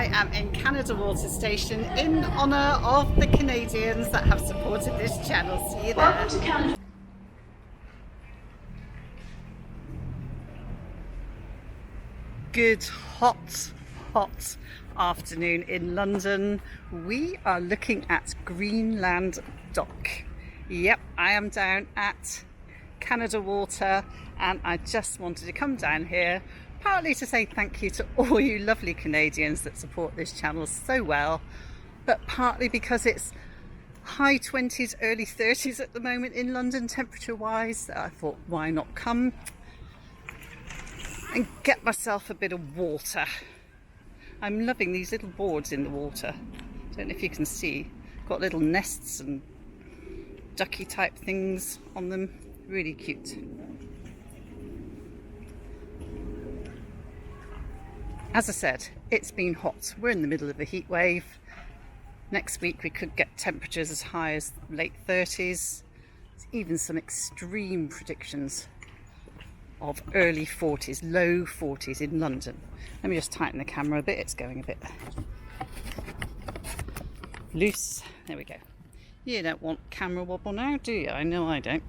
I am in Canada Water Station in honour of the Canadians that have supported this channel. See you there. Welcome to Canada. Good hot afternoon in London. We are looking at Greenland Dock. Yep, I am down at Canada Water and I just wanted to come down here partly to say thank you to all you lovely Canadians that support this channel so well, but partly because it's high 20s, early 30s at the moment in London temperature wise. I thought, why not come and get myself a bit of water. I'm loving these little boards in the water. Don't know if you can see, got little nests and ducky type things on them, really cute. As I said, it's been hot. We're in the middle of a heat wave. Next week we could get temperatures as high as late 30s. There's even some extreme predictions of early 40s, low 40s in London. Let me just tighten the camera a bit, it's going a bit loose. There we go. You don't want camera wobble now, do you? I know I don't.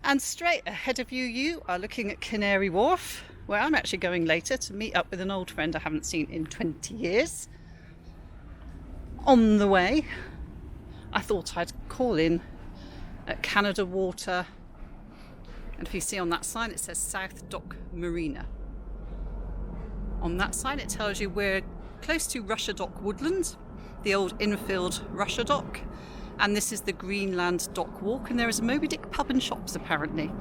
And straight ahead of you, you are looking at Canary Wharf, where I'm actually going later to meet up with an old friend I haven't seen in 20 years. On the way, I thought I'd call in at Canada Water. And if you see on that sign, it says South Docks Marina. On that sign, it tells you we're close to Russia Dock Woodland, the old infilled Russia Dock. And this is the Greenland Dock Walk. And there is a Moby Dick pub and shops, apparently.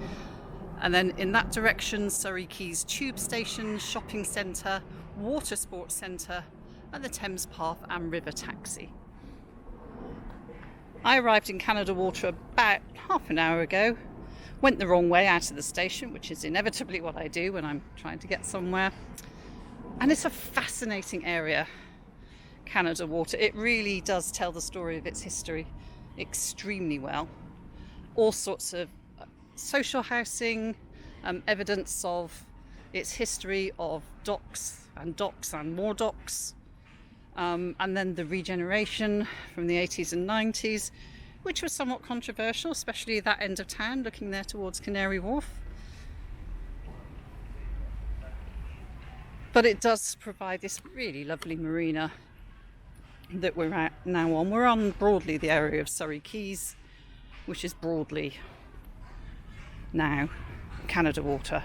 And then in that direction, Surrey Quays tube station, shopping centre, water sports centre, and the Thames Path and river taxi. I arrived in Canada Water about half an hour ago. Went the wrong way out of the station, which is inevitably what I do when I'm trying to get somewhere. And it's a fascinating area, Canada Water. It really does tell the story of its history extremely well. All sorts of social housing, evidence of its history of docks and more docks. And then the regeneration from the 80s and 90s, which was somewhat controversial, especially that end of town, looking there towards Canary Wharf. But it does provide this really lovely marina that we're at now on. We're on broadly the area of Surrey Quays, which is broadly now Canada Water.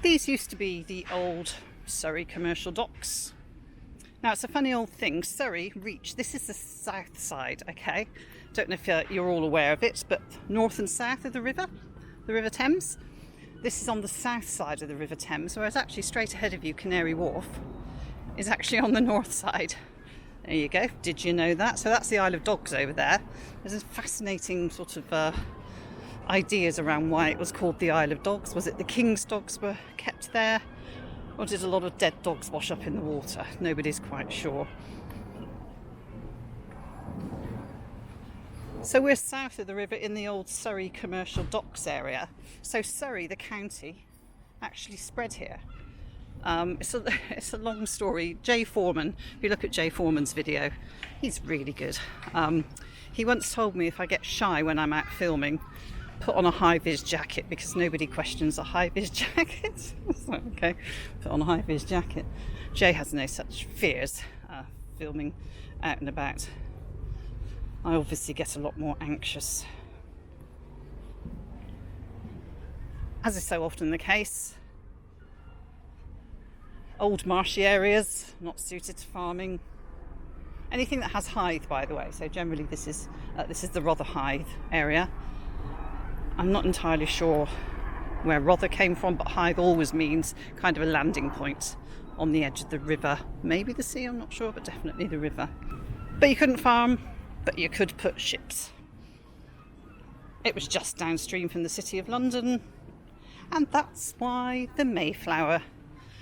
These used to be the old Surrey commercial docks. Now it's a funny old thing, Surrey reach, this is the south side, okay? Don't know if you're all aware of it, but north and south of the River Thames. This is on the south side of the River Thames, whereas actually straight ahead of you, Canary Wharf, is actually on the north side. There you go, did you know that? So that's the Isle of Dogs over there. There's a fascinating sort of ideas around why it was called the Isle of Dogs. Was it the king's dogs were kept there? Or did a lot of dead dogs wash up in the water? Nobody's quite sure. So we're south of the river in the old Surrey commercial docks area. So Surrey, the county, actually spread here. It's a long story. Jay Foreman, if you look at Jay Foreman's video, he's really good. He once told me if I get shy when I'm out filming, put on a high-vis jacket because nobody questions a high-vis jacket. So, okay, put on a high-vis jacket. Jay has no such fears filming out and about. I obviously get a lot more anxious. As is so often the case, old marshy areas, not suited to farming. Anything that has Hythe, by the way, so generally this is the Rotherhithe area. I'm not entirely sure where Rother came from, but Hythe always means kind of a landing point on the edge of the river. Maybe the sea, I'm not sure, but definitely the river. But you couldn't farm, but you could put ships. It was just downstream from the City of London, and that's why the Mayflower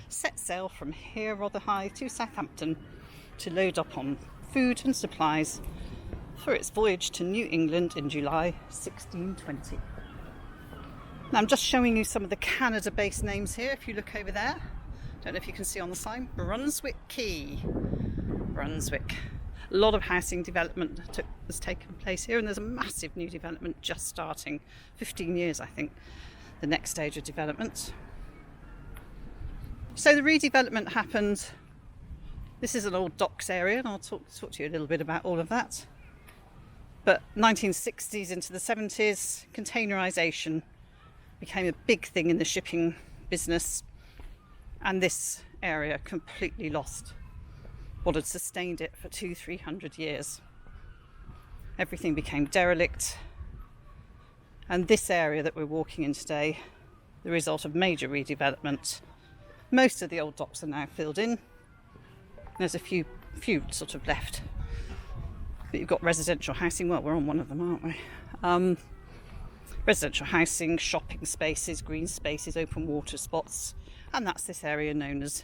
set sail from here, Rotherhithe, to Southampton to load up on food and supplies for its voyage to New England in July 1620. Now I'm just showing you some of the Canada-based names here. If you look over there, don't know if you can see on the sign, Brunswick Quay. Brunswick. A lot of housing development has taken place here, and there's a massive new development just starting. 15 years, I think, the next stage of development. So the redevelopment happened. This is an old docks area, and I'll talk to you a little bit about all of that. But 1960s into the 70s, containerisation became a big thing in the shipping business, and this area completely lost what had sustained it for 200-300 years. Everything became derelict, and this area that we're walking in today, the result of major redevelopment. Most of the old docks are now filled in. There's a few sort of left, but you've got residential housing. Well, we're on one of them, aren't we? Residential housing, shopping spaces, green spaces, open water spots, and that's this area known as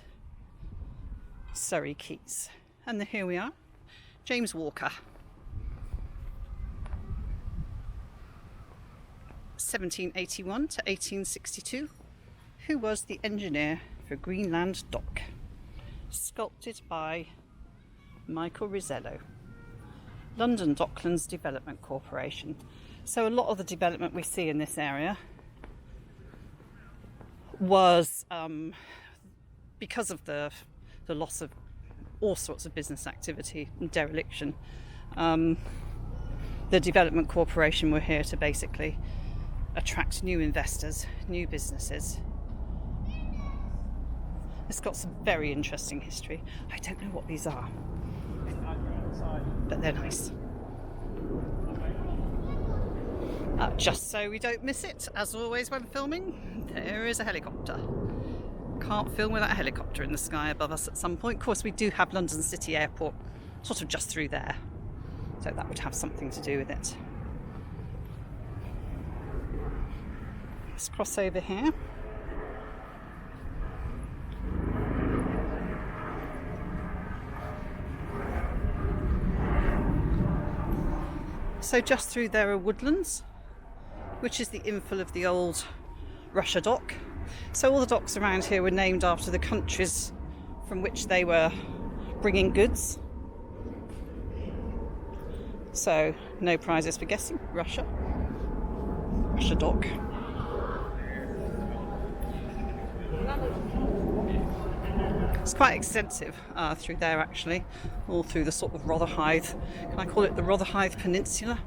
Surrey Quays. And here we are, James Walker, 1781 to 1862, who was the engineer for Greenland Dock, sculpted by Michael Risello, London Docklands Development Corporation. So a lot of the development we see in this area was because of the loss of all sorts of business activity and dereliction. The Development Corporation were here to basically attract new investors, new businesses. It's got some very interesting history. I don't know what these are, but they're nice. Just so we don't miss it, as always when filming, there is a helicopter. Can't film without a helicopter in the sky above us at some point. Of course, we do have London City Airport sort of just through there, so that would have something to do with it. Let's cross over here. So just through there are Woodlands, which is the infill of the old Russia dock. So all the docks around here were named after the countries from which they were bringing goods. So no prizes for guessing. Russia dock. It's quite extensive through there actually, all through the sort of Rotherhithe, can I call it the Rotherhithe Peninsula?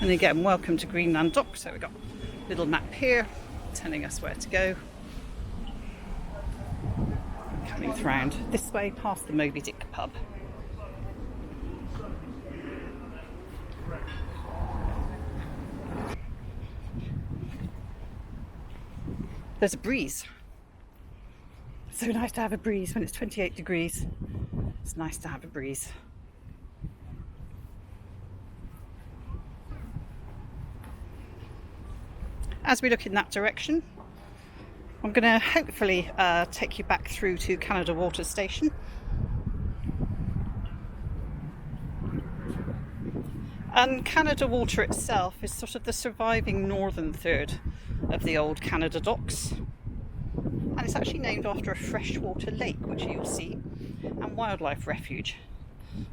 And again, welcome to Greenland Dock. So we've got a little map here telling us where to go. Coming round this way past the Moby Dick pub. There's a breeze. So nice to have a breeze when it's 28 degrees. It's nice to have a breeze. As we look in that direction, I'm going to hopefully take you back through to Canada Water Station. And Canada Water itself is sort of the surviving northern third of the old Canada docks. And it's actually named after a freshwater lake, which you'll see, and wildlife refuge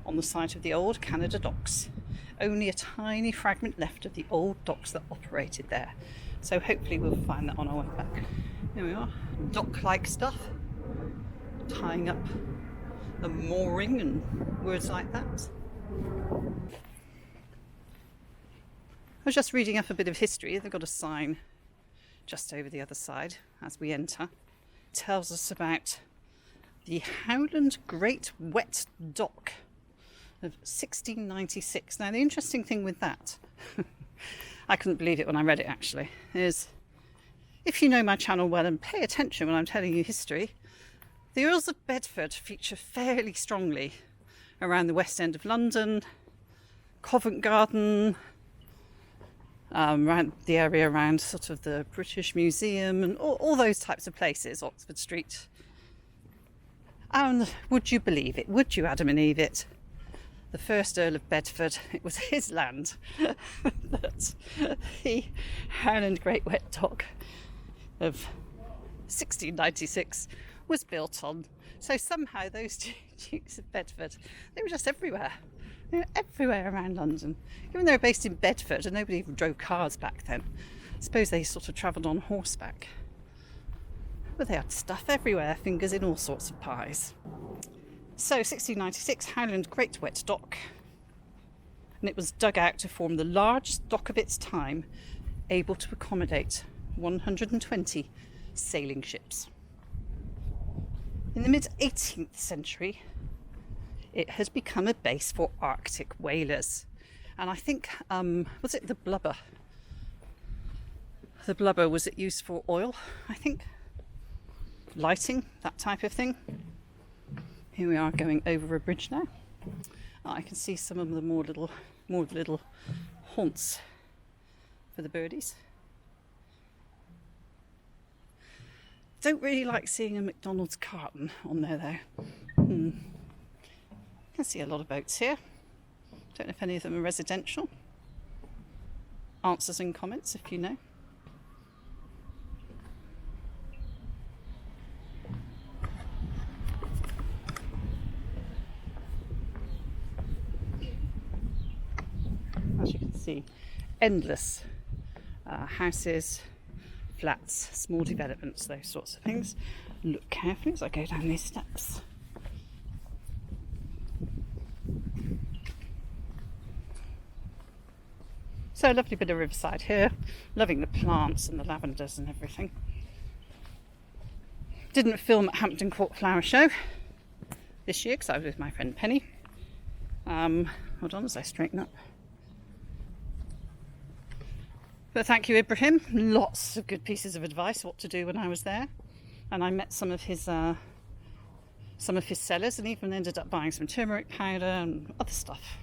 on the site of the old Canada docks. Only a tiny fragment left of the old docks that operated there. So hopefully we'll find that on our way back. Here we are, dock-like stuff, tying up a mooring and words like that. I was just reading up a bit of history. They've got a sign just over the other side as we enter. It tells us about the Howland Great Wet Dock of 1696. Now the interesting thing with that, I couldn't believe it when I read it actually, is if you know my channel well and pay attention when I'm telling you history, the Earls of Bedford feature fairly strongly around the West End of London, Covent Garden, around the area around sort of the British Museum and all those types of places, Oxford Street. And would you believe it? Would you, Adam and Eve it? The first Earl of Bedford, it was his land that the Howland Great Wet Dock of 1696 was built on. So somehow those Dukes of Bedford, they were just everywhere. They were everywhere around London. Even though they were based in Bedford and nobody even drove cars back then, I suppose they sort of travelled on horseback. But they had stuff everywhere, fingers in all sorts of pies. So 1696, Howland Great Wet Dock, and it was dug out to form the largest dock of its time, able to accommodate 120 sailing ships. In the mid-18th century, it has become a base for Arctic whalers. And I think, was it the blubber? The blubber, was it used for oil, I think? Lighting, that type of thing. Here we are going over a bridge now. I can see some of the more little haunts for the birdies. Don't really like seeing a McDonald's carton on there though. I can see a lot of boats here. Don't know if any of them are residential. Answers and comments if you know. As you can see, endless houses, flats, small developments, those sorts of things. Look carefully as I go down these steps. So a lovely bit of riverside here, loving the plants and the lavenders and everything. Didn't film at Hampton Court Flower Show this year because I was with my friend Penny. Hold on as I straighten up. But thank you, Ibrahim. Lots of good pieces of advice what to do when I was there, and I met some of his sellers, and even ended up buying some turmeric powder and other stuff.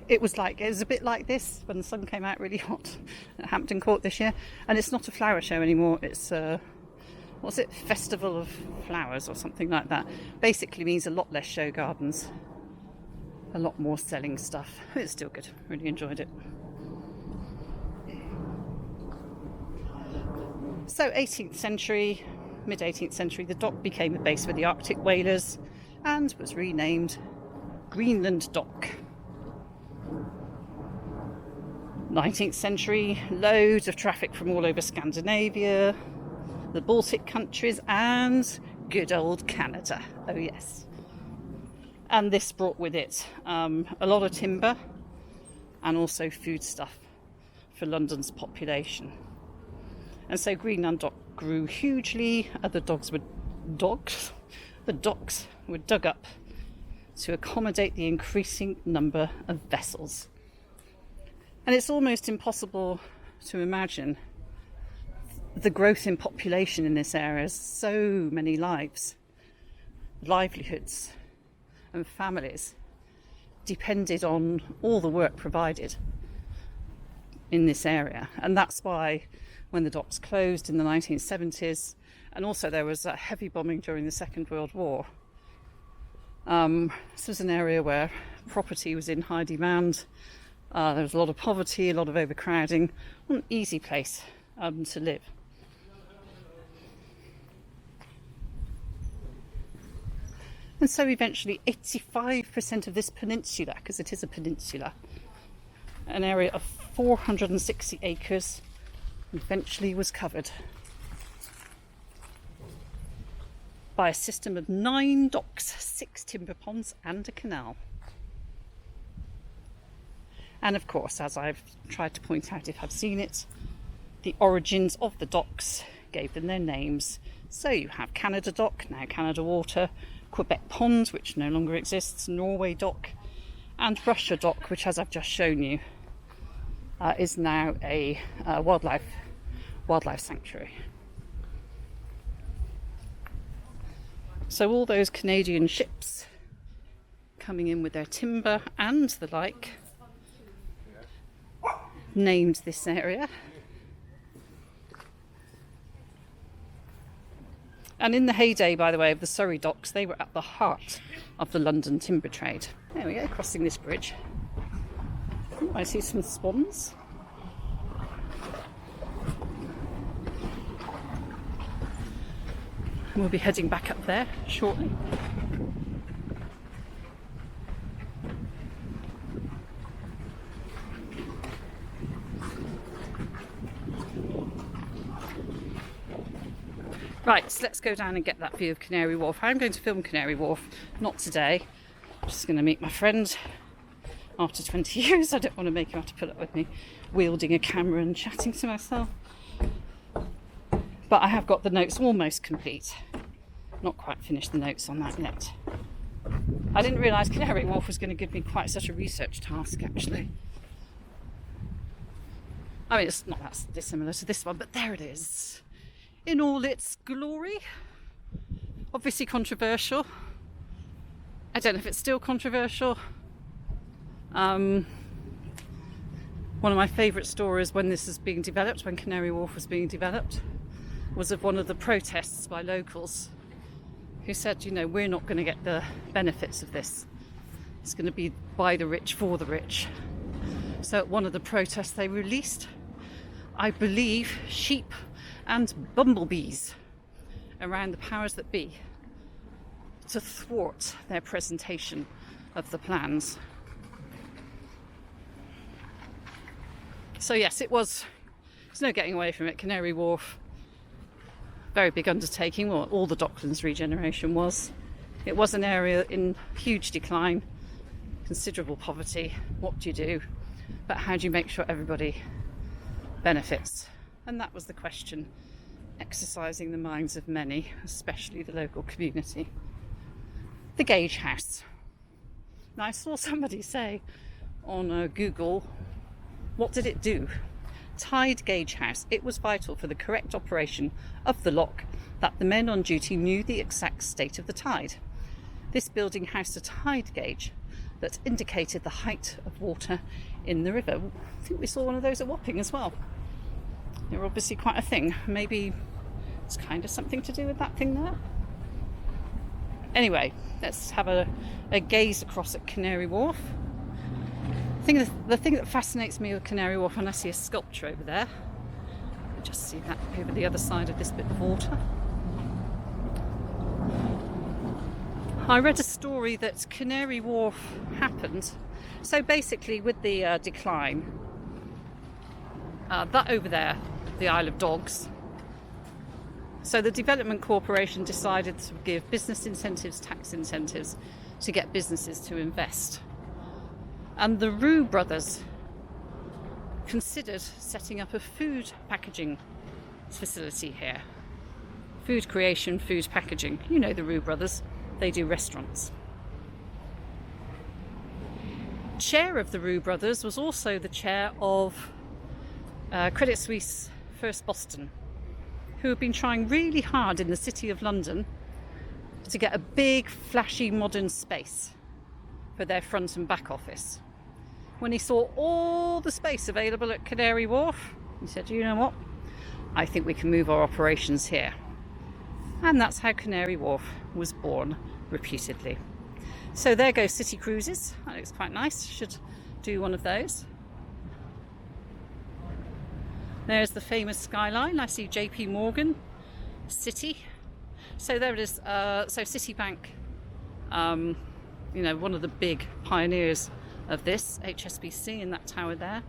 It was a bit like this when the sun came out really hot at Hampton Court this year, and it's not a flower show anymore. It's what's it? Festival of Flowers or something like that. Basically means a lot less show gardens. A lot more selling stuff. It's still good. Really enjoyed it. So 18th century, mid-18th century, the dock became a base for the Arctic whalers and was renamed Greenland Dock. 19th century, loads of traffic from all over Scandinavia, the Baltic countries and good old Canada. Oh yes. And this brought with it a lot of timber and also foodstuff for London's population. And so Greenland Dock grew hugely. The docks were dug up to accommodate the increasing number of vessels. And it's almost impossible to imagine the growth in population in this area. So many lives, livelihoods, and families depended on all the work provided in this area. And that's why when the docks closed in the 1970s, and also there was a heavy bombing during the Second World War, this was an area where property was in high demand. There was a lot of poverty, a lot of overcrowding. Not an easy place to live. And so eventually 85% of this peninsula, because it is a peninsula, an area of 460 acres, eventually was covered by a system of 9 docks, 6 timber ponds and a canal. And of course, as I've tried to point out if I've seen it, the origins of the docks gave them their names. So you have Canada Dock, now Canada Water, Quebec Pond, which no longer exists, Norway Dock, and Russia Dock, which, as I've just shown you, is now a wildlife sanctuary. So all those Canadian ships coming in with their timber and the like, named this area. And in the heyday, by the way, of the Surrey docks, they were at the heart of the London timber trade. There we go, crossing this bridge. Oh, I see some swans. We'll be heading back up there shortly. Right, so let's go down and get that view of Canary Wharf. I'm going to film Canary Wharf, not today. I'm just going to meet my friend after 20 years. I don't want to make him have to put up with me wielding a camera and chatting to myself. But I have got the notes almost complete. Not quite finished the notes on that yet. I didn't realise Canary Wharf was going to give me quite such a research task, actually. I mean, it's not that dissimilar to this one, but there it is. In all its glory. Obviously controversial. I don't know if it's still controversial. One of my favourite stories when this was being developed, when Canary Wharf was being developed, was of one of the protests by locals who said, you know, we're not going to get the benefits of this. It's going to be by the rich, for the rich. So at one of the protests they released, I believe, sheep and bumblebees around the powers that be to thwart their presentation of the plans. So yes, there's no getting away from it. Canary Wharf, very big undertaking. Well, all the Docklands regeneration was. It was an area in huge decline, considerable poverty. What do you do? But how do you make sure everybody benefits? And that was the question exercising the minds of many, especially the local community. The Gauge House. Now I saw somebody say on Google, what did it do? Tide Gauge House. It was vital for the correct operation of the lock that the men on duty knew the exact state of the tide. This building housed a tide gauge that indicated the height of water in the river. I think we saw one of those at Wapping as well. They're obviously quite a thing. Maybe it's kind of something to do with that thing there. Anyway, let's have a gaze across at Canary Wharf. The thing that fascinates me with Canary Wharf, and I see a sculpture over there. You just see that over the other side of this bit of water. I read a story that Canary Wharf happened. So basically, with the decline, that over there, the Isle of Dogs. So the Development Corporation decided to give business incentives, tax incentives, to get businesses to invest. And the Roux brothers considered setting up a food packaging facility here. Food creation, food packaging. You know the Roux brothers, they do restaurants. Chair of the Roux brothers was also the chair of Credit Suisse First Boston, who have been trying really hard in the City of London to get a big, flashy, modern space for their front and back office. When he saw all the space available at Canary Wharf, he said, you know what, I think we can move our operations here. And that's how Canary Wharf was born, reputedly. So there goes City Cruises. That looks quite nice. Should do one of those. There's the famous skyline. I see JP Morgan, City. So there it is. So Citibank, you know, one of the big pioneers of this, HSBC in that tower there.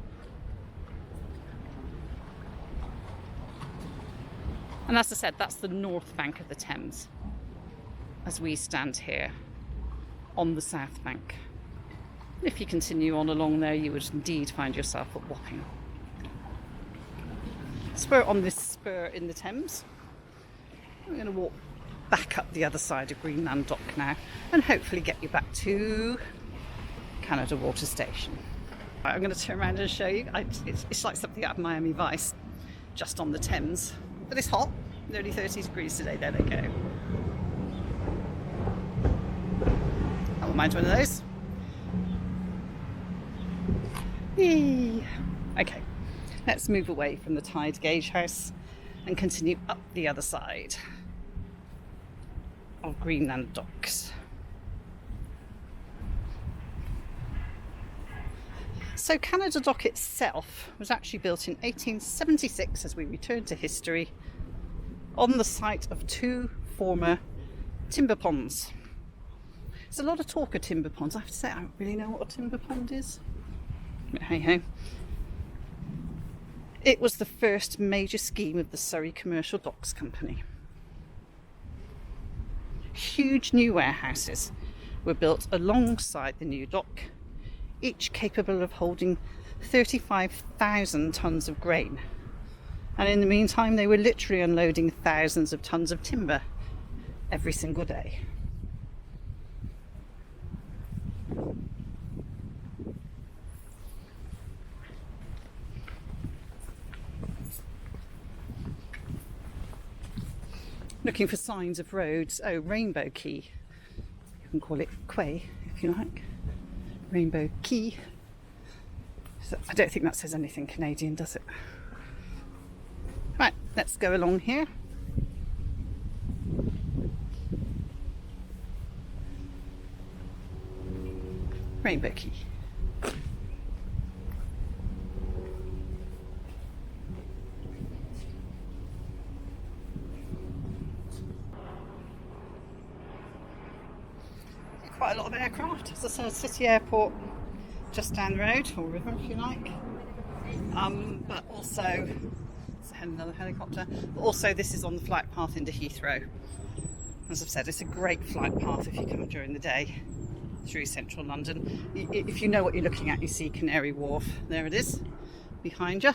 And as I said, that's the north bank of the Thames, as we stand here on the south bank. If you continue on along there, you would indeed find yourself at Wapping. So we're on this spur in the Thames. We're going to walk back up the other side of Greenland Dock now and hopefully get you back to Canada Water Station. Right, I'm going to turn around and show you. It's like something out of Miami Vice, just on the Thames. But it's hot, nearly 30 degrees today. There they go. I won't mind one of those. Eee. Okay, let's move away from the tide gauge house and continue up the other side of Greenland Docks. So Cunard Dock itself was actually built in 1876, as we return to history, on the site of two former timber ponds. There's a lot of talk of timber ponds. I have to say, I don't really know what a timber pond is. But hey ho. It was the first major scheme of the Surrey Commercial Docks Company. Huge new warehouses were built alongside the new dock, each capable of holding 35,000 tonnes of grain. And in the meantime, they were literally unloading thousands of tonnes of timber every single day. Looking for signs of roads. Oh, Rainbow Quay. You can call it Quay if you like. Rainbow Quay. So I don't think that says anything Canadian, does it? Right, let's go along here. Rainbow Quay. Quite a lot of aircraft. As I said, city airport just down the road, or river if you like. But also, it's another helicopter. But also, this is on the flight path into Heathrow. As I've said, it's a great flight path if you come during the day through central London. If you know what you're looking at, you see Canary Wharf. There it is, behind you.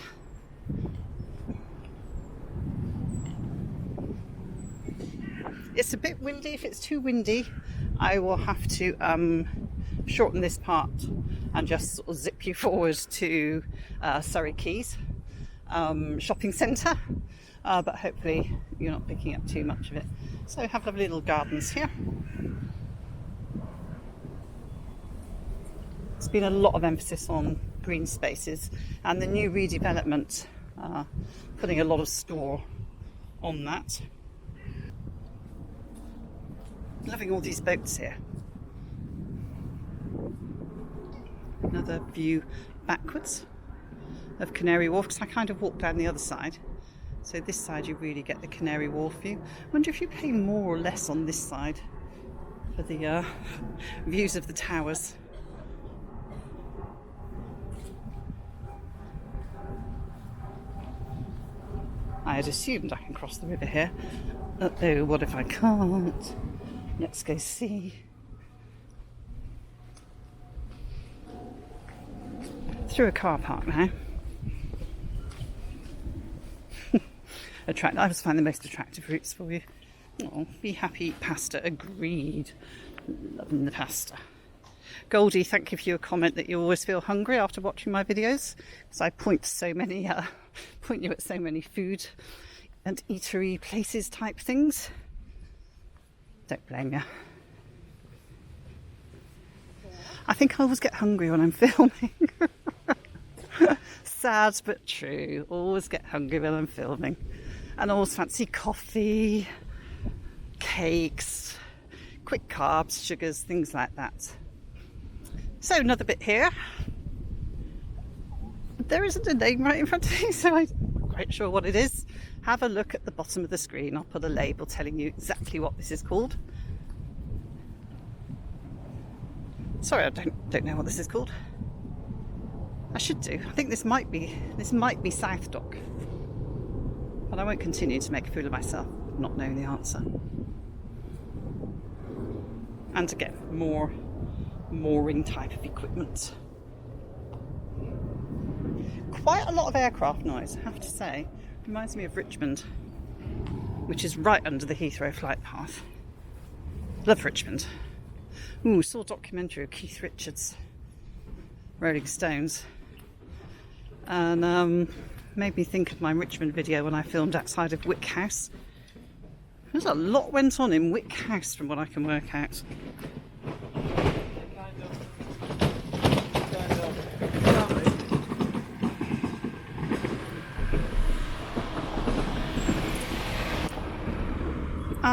It's a bit windy. If it's too windy, I will have to shorten this part and just sort of zip you forward to Surrey Quays shopping centre, but hopefully you're not picking up too much of it. So we have lovely little gardens here. There's been a lot of emphasis on green spaces, and the new redevelopment putting a lot of store on that. Loving all these boats here. Another view backwards of Canary Wharf, because I kind of walk down the other side. So this side you really get the Canary Wharf view. I wonder if you pay more or less on this side for the views of the towers. I had assumed I can cross the river here. Oh, what if I can't? Let's go see. Through a car park now. I always find the most attractive routes for you. Oh, be happy, eat pasta. Agreed. Loving the pasta. Goldie, thank you for your comment that you always feel hungry after watching my videos, because I point you at so many food and eatery places type things. Don't blame you. I think I always get hungry when I'm filming. Sad but true. Always get hungry when I'm filming. And I always fancy coffee, cakes, quick carbs, sugars, things like that. So another bit here. There isn't a name right in front of me, so I'm not quite sure what it is. Have a look at the bottom of the screen. I'll put a label telling you exactly what this is called. Sorry, I don't know what this is called. I should do. I think this might be South Dock. But I won't continue to make a fool of myself not knowing the answer. And again, more mooring type of equipment. Quite a lot of aircraft noise, I have to say. Reminds me of Richmond, which is right under the Heathrow flight path. Love Richmond. Ooh, saw a documentary of Keith Richards, Rolling Stones, and made me think of my Richmond video when I filmed outside of Wick House. There's a lot went on in Wick House from what I can work out.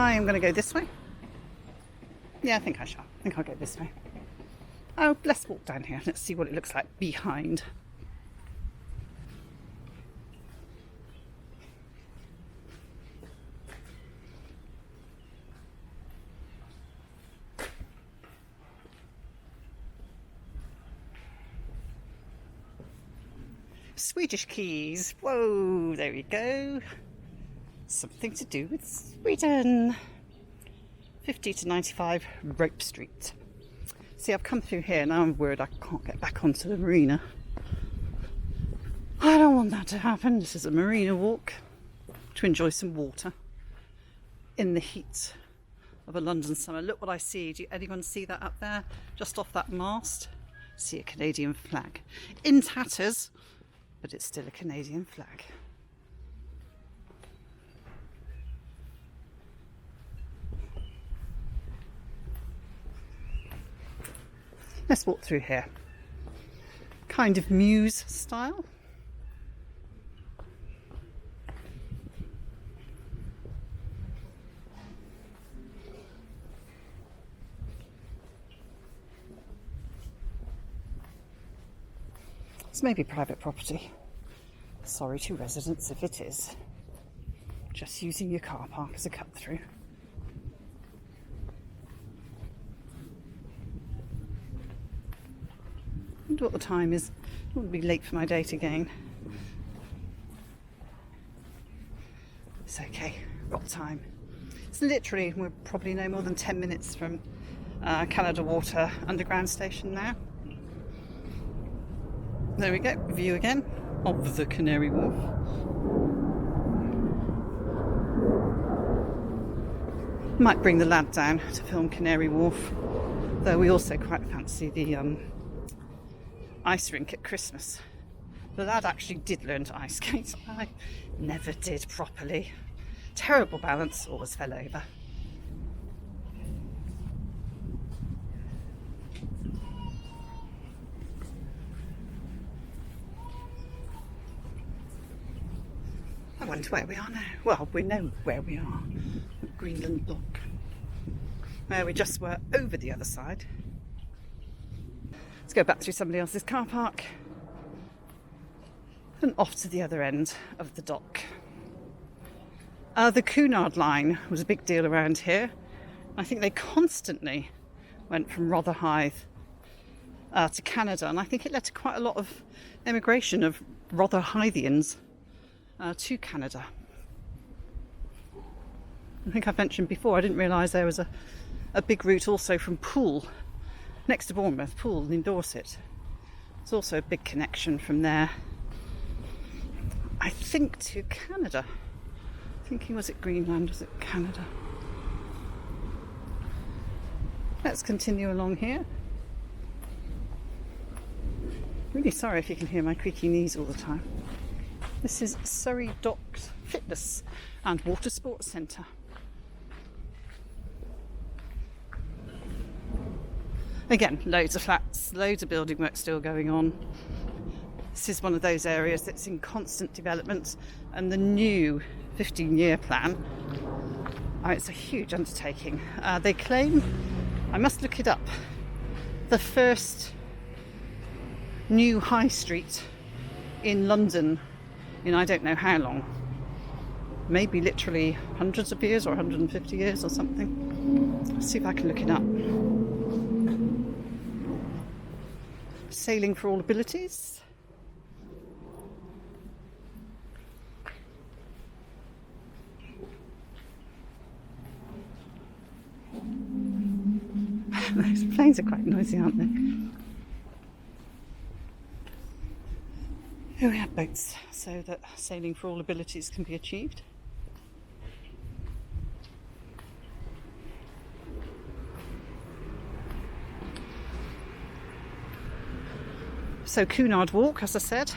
I am going to go this way. Yeah, I think I shall. I think I'll go this way. Oh, let's walk down here. Let's see what it looks like behind. Swedish Quays. Whoa, there we go. Something to do with Sweden. 50 to 95 Rope Street. See, I've come through here. Now I'm worried I can't get back onto the marina. I don't want that to happen. This is a marina walk to enjoy some water in the heat of a London summer. Look what I see. Do anyone see that up there? Just off that mast? See a Canadian flag. In tatters, but it's still a Canadian flag. Let's walk through here. Kind of Muse style. It's maybe private property. Sorry to residents if it is. Just using your car park as a cut through. I wonder what the time is. I wouldn't be late for my date again. It's okay, got time. It's literally, we're probably no more than 10 minutes from Cunard Walk underground station now. There we go, view again of the Canary Wharf. Might bring the lad down to film Canary Wharf, though we also quite fancy the ice rink at Christmas. The lad actually did learn to ice skate. I never did properly. Terrible balance, always fell over. I wonder where we are now. Well, we know where we are. At Greenland Dock. Where we just were over the other side. Let's go back through somebody else's car park and off to the other end of the dock. The Cunard line was a big deal around here. I think they constantly went from Rotherhithe to Canada, and I think it led to quite a lot of emigration of Rotherhithians to Canada. I think I've mentioned before, I didn't realise there was a big route also from Poole, next to Bournemouth, Poole in Dorset. There's also a big connection from there, I think, to Canada. Thinking, was it Greenland, was it Canada? Let's continue along here. Really sorry if you can hear my creaky knees all the time. This is Surrey Docks Fitness and Water Sports Centre. Again, loads of flats, loads of building work still going on. This is one of those areas that's in constant development, and the new 15-year plan, it's a huge undertaking. They claim, I must look it up, the first new high street in London in I don't know how long. Maybe literally hundreds of years or 150 years or something. Let's see if I can look it up. Sailing for all abilities. Those planes are quite noisy, aren't they? Here we have boats so that sailing for all abilities can be achieved. So Cunard Walk, as I said,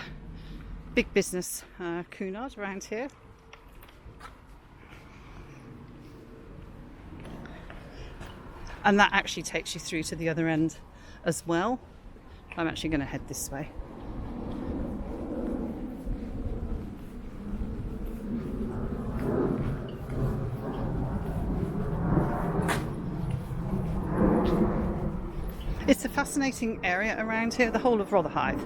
big business Cunard around here. And that actually takes you through to the other end as well. I'm actually going to head this way. fascinating area around here, the whole of Rotherhithe.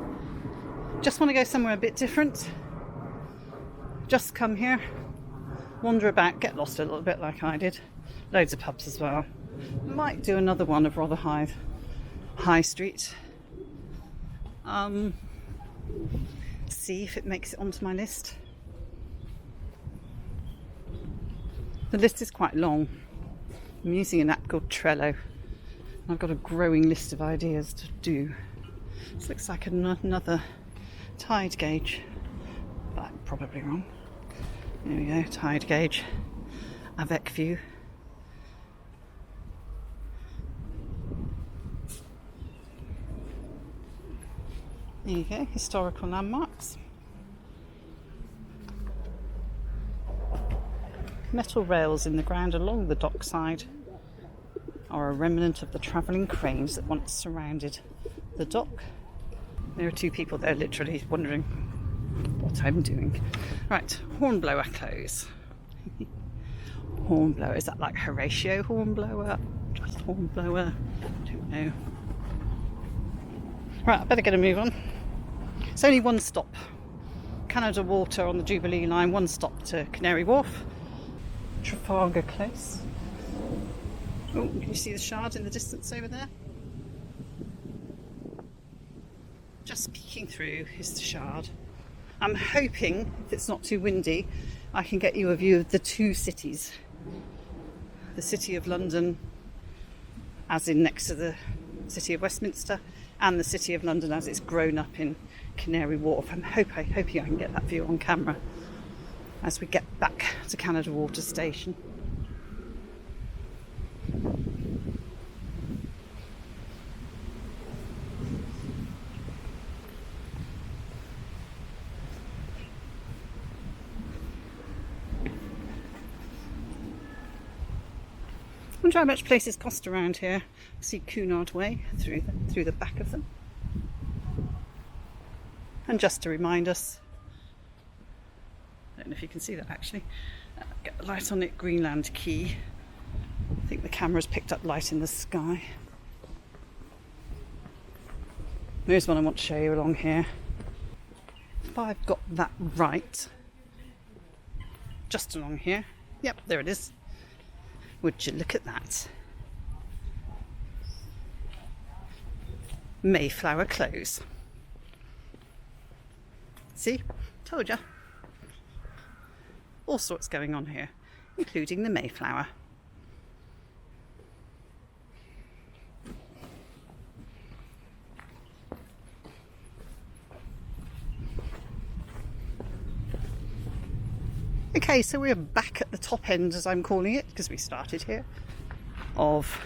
Just want to go somewhere a bit different. Just come here, wander about, get lost a little bit like I did. Loads of pubs as well. Might do another one of Rotherhithe High Street. See if it makes it onto my list. The list is quite long. I'm using an app called Trello. I've got a growing list of ideas to do. This looks like another tide gauge, but I'm probably wrong. There we go, tide gauge, avec view. There you go, historical landmarks. Metal rails in the ground along the dockside are a remnant of the travelling cranes that once surrounded the dock. There are two people there literally wondering what I'm doing. Right, Hornblower Close. Hornblower, is that like Horatio Hornblower? Just Hornblower? Don't know. Right, I better get a move on. It's only one stop. Canada Water on the Jubilee line, one stop to Canary Wharf. Trafalgar Close. Oh, can you see the Shard in the distance over there? Just peeking through is the Shard. I'm hoping, if it's not too windy, I can get you a view of the two cities. The City of London, as in next to the City of Westminster, and the City of London as it's grown up in Canary Wharf. I'm hoping I can get that view on camera as we get back to Canada Water Station. I wonder how much places cost around here. I see Cunard Way through the back of them. And just to remind us, I don't know if you can see that actually, get the light on it, Greenland Quay. I think the camera's picked up light in the sky. There's one I want to show you along here. If I've got that right, just along here. Yep, there it is. Would you look at that? Mayflower Close. See? Told ya. All sorts going on here, including the Mayflower. Okay, so we're back at the top end, as I'm calling it, because we started here, of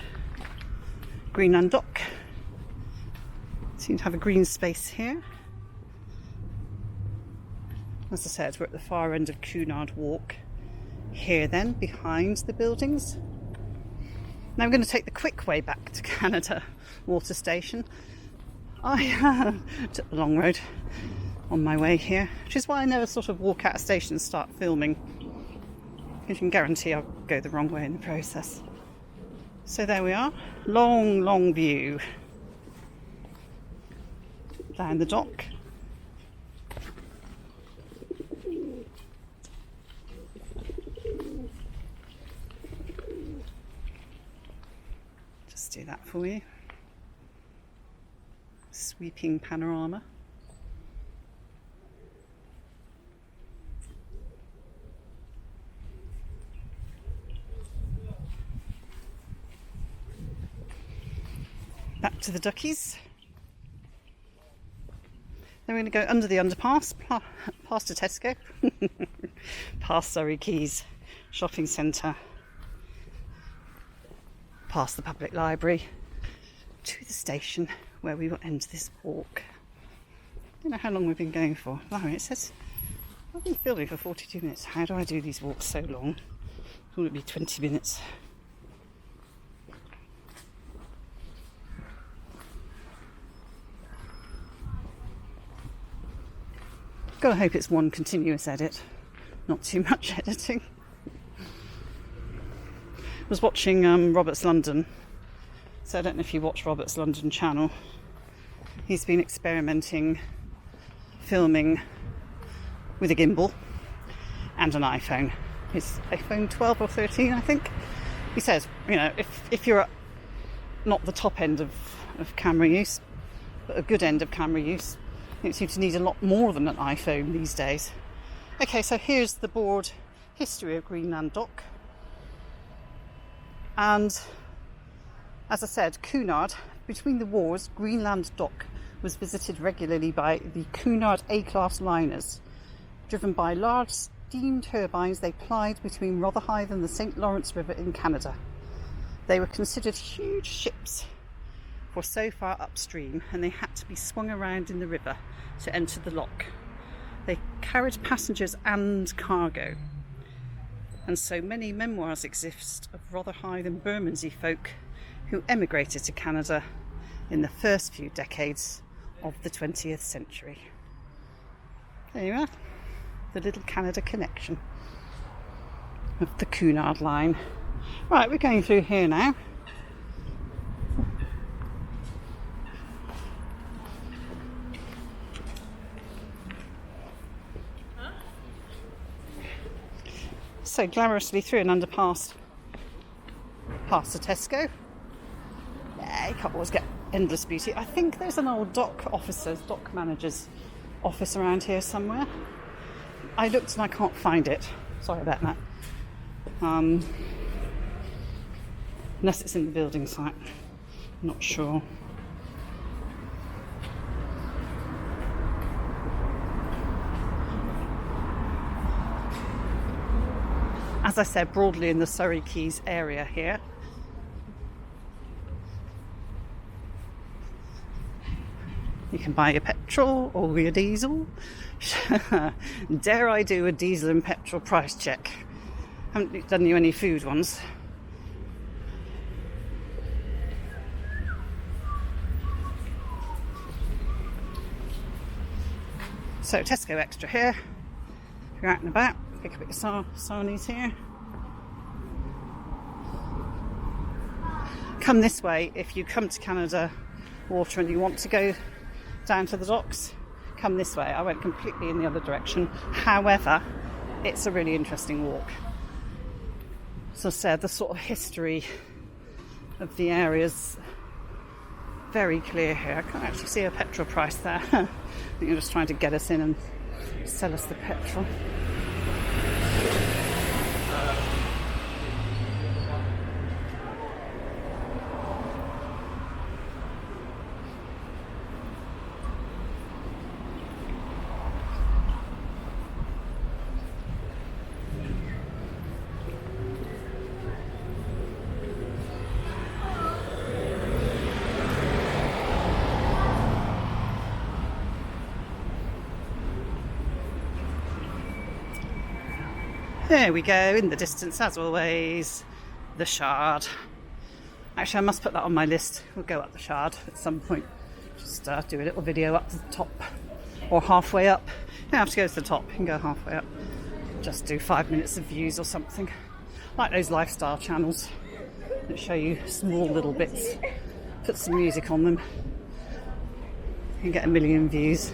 Greenland Dock. Seem to have a green space here. As I said, we're at the far end of Cunard Walk. Here then, behind the buildings. Now I'm going to take the quick way back to Canada Water Station. I took the long road on my way here, which is why I never sort of walk out of station and start filming. You can guarantee I'll go the wrong way in the process. So there we are, long view down the dock. Just do that for you. Sweeping panorama. Back to the duckies. Then we're going to go under the underpass, past a Tesco, past Surrey Quays shopping centre, past the public library, to the station where we will end this walk. I don't know how long we've been going for. Oh, it says I've been filming for 42 minutes. How do I do these walks so long? I thought it'd be 20 minutes. Gotta hope it's one continuous edit, not too much editing. I was watching Robert's London So I don't know if you watch Robert's London channel. He's been experimenting, filming with a gimbal and an iPhone. His iPhone 12 or 13, I think. He says, you know, if you're at not the top end of camera use, but a good end of camera use, it seems to need a lot more than an iPhone these days. Okay, so here's the board history of Greenland Dock. And as I said, Cunard, between the wars, Greenland Dock was visited regularly by the Cunard A-class liners. Driven by large steam turbines, they plied between Rotherhithe and the St. Lawrence River in Canada. They were considered huge ships for so far upstream, and they had to be swung around in the river to enter the lock. They carried passengers and cargo, and so many memoirs exist of Rotherhithe and Bermondsey folk who emigrated to Canada in the first few decades of the 20th century. There you are, the little Canada connection of the Cunard line. Right, we're going through here now. So glamorously through an underpass past the Tesco. Yeah, you can't always get endless beauty. I think there's an old dock manager's office around here somewhere. I looked and I can't find it. Sorry about that. Unless it's in the building site. I'm not sure. As I said, broadly in the Surrey Quays area here. You can buy your petrol or your diesel. Dare I do a diesel and petrol price check? Haven't done you any food ones. So Tesco Extra here. If you're out and about, pick up your sarnies here. Come this way if you come to Canada Water and you want to go down to the docks. Come this way. I went completely in the other direction. However, it's a really interesting walk. As I said, the sort of history of the area's very clear here. I can't actually see a petrol price there. I think you're just trying to get us in and sell us the petrol. There we go, in the distance as always, the Shard. Actually, I must put that on my list. We'll go up the Shard at some point. Just do a little video up to the top or halfway up. You don't have to go to the top, you can go halfway up. Just do 5 minutes of views or something. Like those lifestyle channels that show you small little bits. Put some music on them. You can get 1 million views.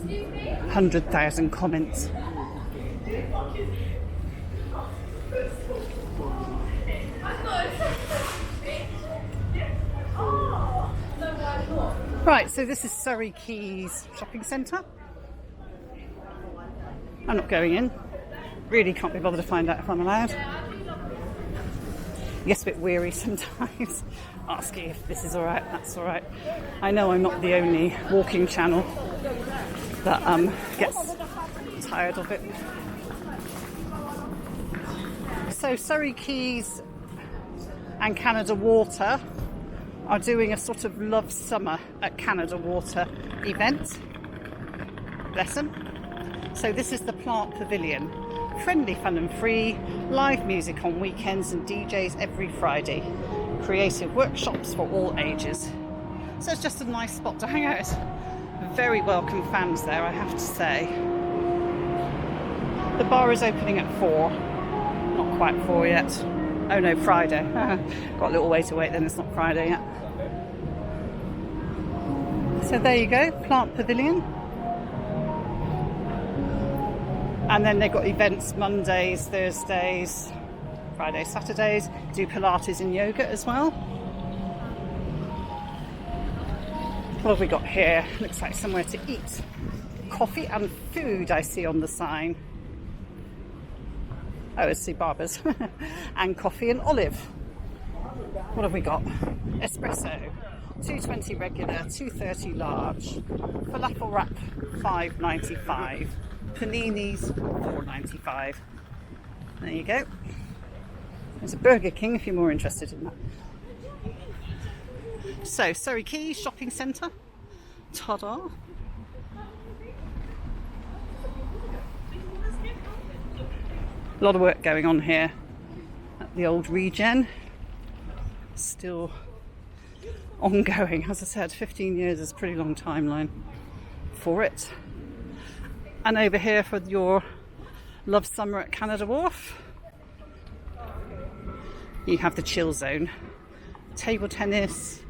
100,000 comments. Right, so this is Surrey Quays shopping centre. I'm not going in. Really can't be bothered to find out if I'm allowed. Gets a bit weary sometimes. Asking if this is alright, that's alright. I know I'm not the only walking channel that gets tired of it. So Surrey Quays and Canada Water are doing a sort of Love Summer at Canada Water event. Bless them. So this is the Plant Pavilion. Friendly, fun and free, live music on weekends and DJs every Friday. Creative workshops for all ages. So it's just a nice spot to hang out. Very welcome fans there, I have to say. The bar is opening at 4. Not quite 4 yet. Oh no, Friday. Got a little way to wait then, it's not Friday yet. So there you go, plant pavilion. And then they've got events Mondays, Thursdays, Fridays, Saturdays. Do Pilates and yoga as well. What have we got here? Looks like somewhere to eat. Coffee and food I see on the sign. Oh, it's the barbers. And coffee and olive. What have we got? Espresso. $2.20 regular, $2.30 large. Falafel wrap, $5.95. Paninis, $4.95. There you go. There's a Burger King if you're more interested in that. So, Surrey Quay shopping centre. Ta-da! A lot of work going on here at the old regen. Still ongoing. As I said, 15 years is a pretty long timeline for it. And over here for your love summer at Cunard Wharf, you have the chill zone. Table tennis,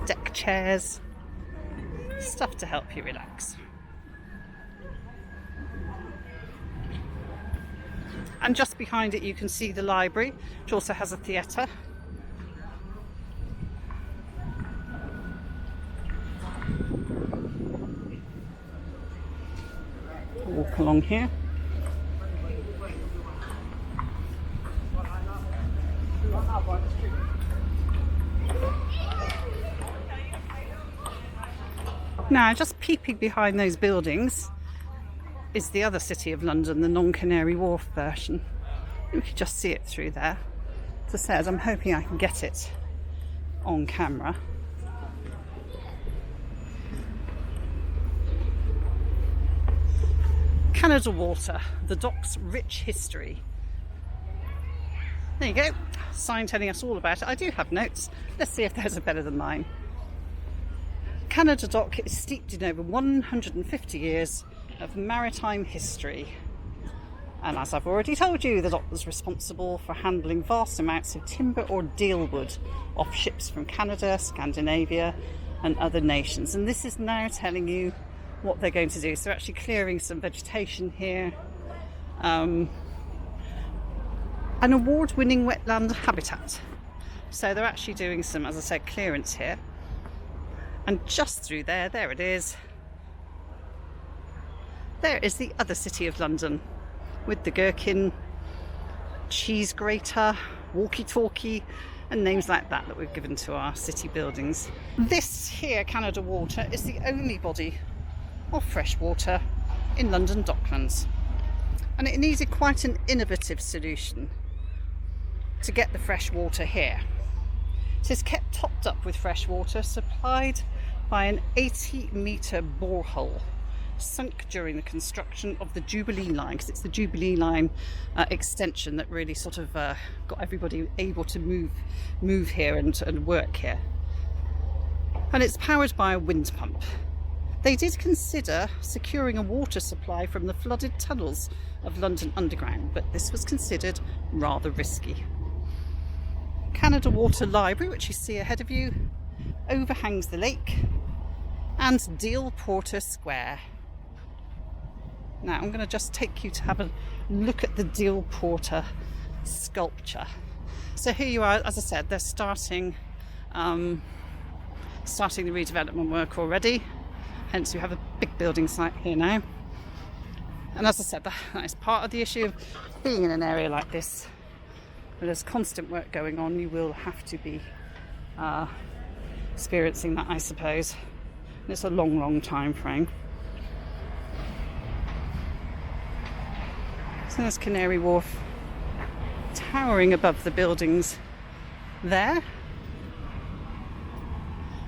deck chairs, stuff to help you relax. And just behind it you can see the library, which also has a theatre. Walk along here. Now, just peeping behind those buildings is the other City of London, the non-Canary Wharf version. You can just see it through there. As I said, I'm hoping I can get it on camera. Canada Water, the dock's rich history. There you go, sign telling us all about it. I do have notes. Let's see if those are better than mine. Canada Dock is steeped in over 150 years of maritime history. And as I've already told you, the dock was responsible for handling vast amounts of timber or dealwood off ships from Canada, Scandinavia and other nations. And this is now telling you what they're going to do. So they're actually clearing some vegetation here. An award-winning wetland habitat. So they're actually doing some, as I said, clearance here. And just through there, there it is. There is the other City of London with the gherkin, cheese grater, walkie-talkie and names like that that we've given to our city buildings. This here, Canada Water, is the only body of fresh water in London Docklands. And it needed quite an innovative solution to get the fresh water here. It is kept topped up with fresh water supplied by an 80-metre borehole sunk during the construction of the Jubilee line, because it's the Jubilee line extension that really sort of got everybody able to move here and work here. And it's powered by a wind pump. They did consider securing a water supply from the flooded tunnels of London Underground, but this was considered rather risky. Canada Water Library, which you see ahead of you, overhangs the lake, and Deal Porter Square. Now I'm going to just take you to have a look at the Deal Porter sculpture. So here you are, as I said, they're starting the redevelopment work already, hence we have a big building site here now. And as I said, that is part of the issue of being in an area like this where there's constant work going on. You will have to be experiencing that, I suppose. And it's a long time frame. So there's Canary Wharf towering above the buildings there.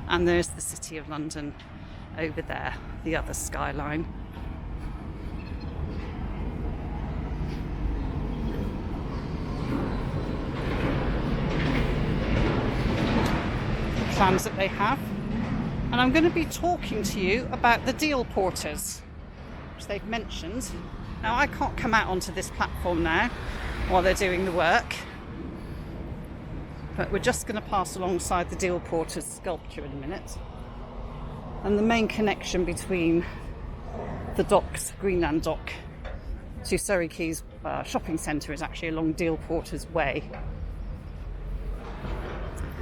And there's the City of London over there, the other skyline. The plans that they have. And I'm going to be talking to you about the Deal Porters, which they've mentioned Now I can't come out onto this platform now while they're doing the work, but we're just going to pass alongside the Deal Porter's sculpture in a minute. And the main connection between the docks, Greenland Dock, to Surrey Quays shopping centre is actually along Deal Porter's Way.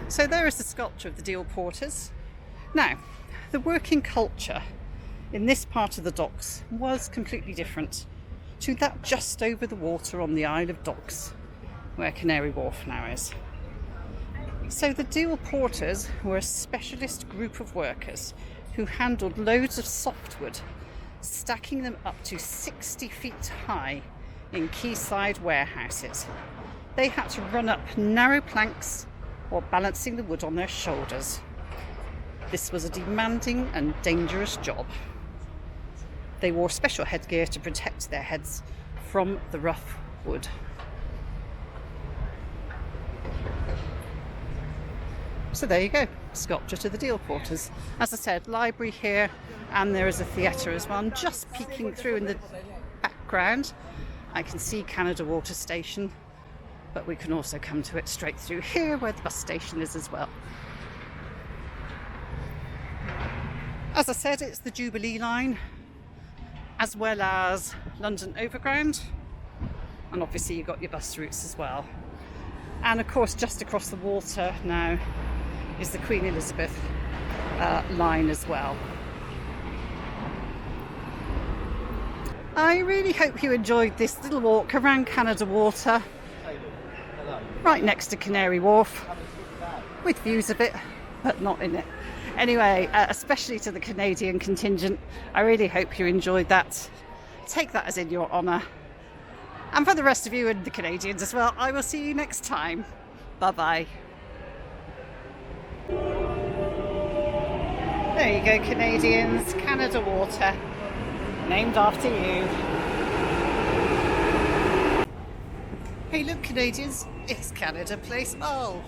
So there is the sculpture of the Deal Porters. Now, the working culture in this part of the docks was completely different to that just over the water on the Isle of Docks, where Canary Wharf now is. So the Deal Porters were a specialist group of workers who handled loads of softwood, stacking them up to 60 feet high in quayside warehouses. They had to run up narrow planks while balancing the wood on their shoulders. This was a demanding and dangerous job. They wore special headgear to protect their heads from the rough wood. So there you go, sculpture to the Deal Porters. As I said, library here, and there is a theatre as well. And just peeking through in the background, I can see Canada Water Station, but we can also come to it straight through here where the bus station is as well. As I said, it's the Jubilee line, as well as London Overground, and obviously you've got your bus routes as well. And of course, just across the water now is the Queen Elizabeth line as well. I really hope you enjoyed this little walk around Canada Water, right next to Canary Wharf, with views of it, but not in it. Anyway, especially to the Canadian contingent, I really hope you enjoyed that. Take that as in your honour. And for the rest of you and the Canadians as well, I will see you next time. Bye-bye. There you go, Canadians. Canada Water, named after you. Hey, look, Canadians, it's Canada Place Mall.